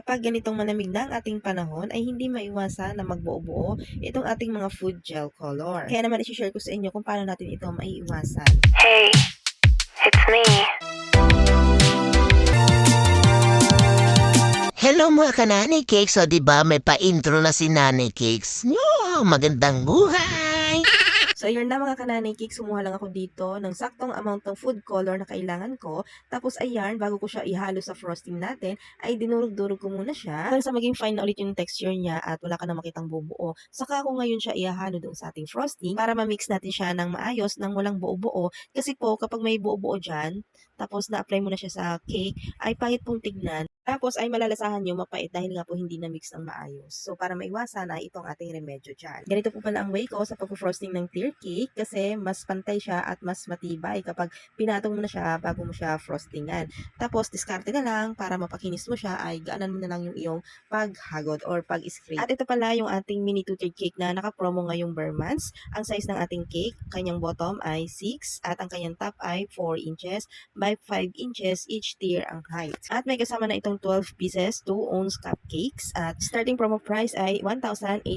Kapag ganitong malamig na ang ating panahon ay hindi maiwasan na magbuo-buo itong ating mga food gel color. Kaya naman isi-share ko sa inyo kung paano natin ito maiiwasan. Hey, it's me. Hello mga kanani cakes, o diba may pa-intro na si Nanay Cakes. Magandang buhay! So ayun na mga kananay cakes, sumuha lang ako dito ng saktong amount ng food color na kailangan ko. Tapos ayan, bago ko siya ihalo sa frosting natin, ay dinurog-durog ko muna siya hanggang sa maging fine na ulit yung texture niya at wala ka na makitang bubuo. Saka ako ngayon siya ihalo doon sa ating frosting para ma-mix natin siya ng maayos nang walang buo-buo. Kasi po kapag may buo-buo dyan, tapos na-apply mo na siya sa cake, ay pangit pong tignan. Tapos ay malalasahan nyo mapait dahil nga po hindi na mix ng maayos. So para maiwasan ay itong ating remedyo dyan. Ganito po pala ang way ko sa pag-frosting ng clear cake kasi mas pantay siya at mas matibay kapag pinatong mo na siya bago mo siya frostingan. Tapos diskarte na lang para mapakinis mo siya ay gaanan mo na lang yung iyong paghagod or pag-scrape. At ito pala yung ating mini two-tiered cake na naka-promo ngayong bare months. Ang size ng ating cake, kanyang bottom ay 6 at ang kanyang top ay 4 inches by 5 inches each tier ang height. At may kasama na itong 12 pieces 2 ounce cupcakes at starting promo price ay 1,850.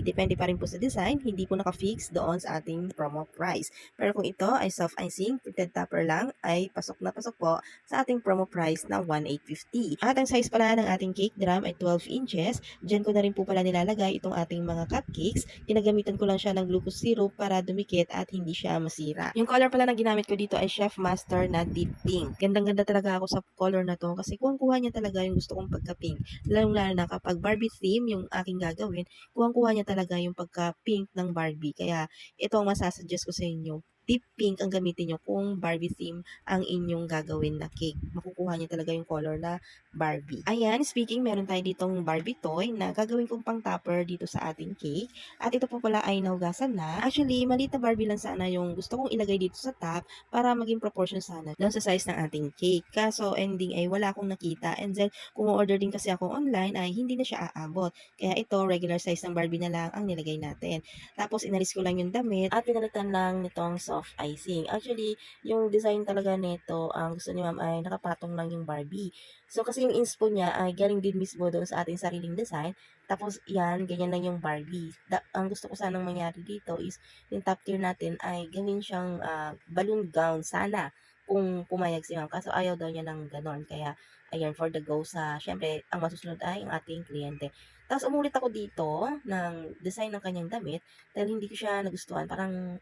Depende pa rin po sa design, hindi po naka-fix doon sa ating promo price. Pero kung ito ay soft icing, printed topper lang, ay pasok na pasok po sa ating promo price na 1,850. At ang size pala ng ating cake drum ay 12 inches. Diyan ko na rin po pala nilalagay itong ating mga cupcakes. Ginagamitan ko lang siya ng glucose syrup para dumikit at hindi siya masira. Yung color pala na ginamit ko dito ay Chef Master na deep pink. Gandang-ganda talaga ako sa color na to kasi kuha niya talaga yung gusto kong pagka-pink. Lalong-lalo na kapag Barbie theme yung aking gagawin, kuha niya talaga yung pagka-pink ng Barbie. Kaya ito ang masasuggest ko sa inyo. Deep pink ang gamitin nyo kung Barbie theme ang inyong gagawin na cake. Makukuha niya talaga yung color na Barbie. Ayan, speaking, meron tayo ditong Barbie toy na gagawin kong pang topper dito sa ating cake. At ito po pala ay nahugasan na. Actually, maliit na Barbie lang sana yung gusto kong ilagay dito sa top para maging proportion sana doon sa size ng ating cake. Kaso ending ay wala akong nakita. And then, kung order din kasi ako online ay hindi na siya aabot. Kaya ito, regular size ng Barbie na lang ang nilagay natin. Tapos, inalis ko lang yung damit at pinalitan lang nitong soft icing. Actually, yung design talaga nito, ang gusto ni ma'am ay nakapatong lang yung Barbie. So, kasi yung inspo niya ay galing din mismo doon sa ating sariling design. Tapos, yan, ganyan lang yung Barbie. Ang gusto ko sanang mangyari dito is, yung top tier natin ay gawin siyang balloon gown sana kung pumayag si ma'am. Kaso ayaw daw niya ng ganon. Kaya, ayan, for the go sa, syempre, ang masusunod ay ang ating kliyente. Tapos, umulit ako dito ng design ng kanyang damit dahil hindi ko siya nagustuhan. Parang,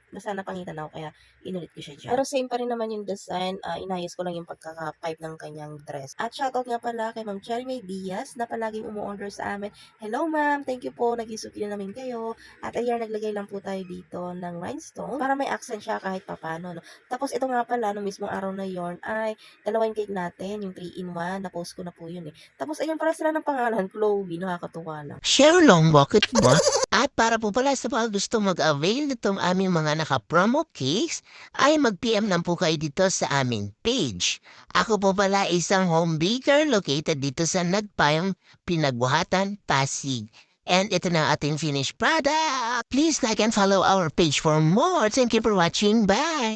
basta napangitan ako kaya inulit ko siya dyan. Pero same pa rin naman yung design, inayos ko lang yung pagkaka-pipe ng kanyang dress. At shoutout nga pala kay Ma'am Cherry May Diaz na palaging umu-order sa amin. Hello ma'am, thank you po, nag-isuki na namin kayo. At ayan, naglagay lang po tayo dito ng rhinestone para may accent siya kahit papano. No? Tapos ito nga pala, no mismong araw na yon ay dalawang cake natin, yung 3-in-1, na-post ko na po yun eh. Tapos ayun, para sila ng pangalan, Chloe, nakakatuwa lang. Share long bakit ba? At para po pala sa mga gusto mag-avail nitong aming mga naka-promo cakes, ay mag-PM lang po kayo dito sa aming page. Ako po pala isang home baker located dito sa Nagpayong, Pinagbuhatan, Pasig. And ito na ating finished product. Please like and follow our page for more. Thank you for watching. Bye!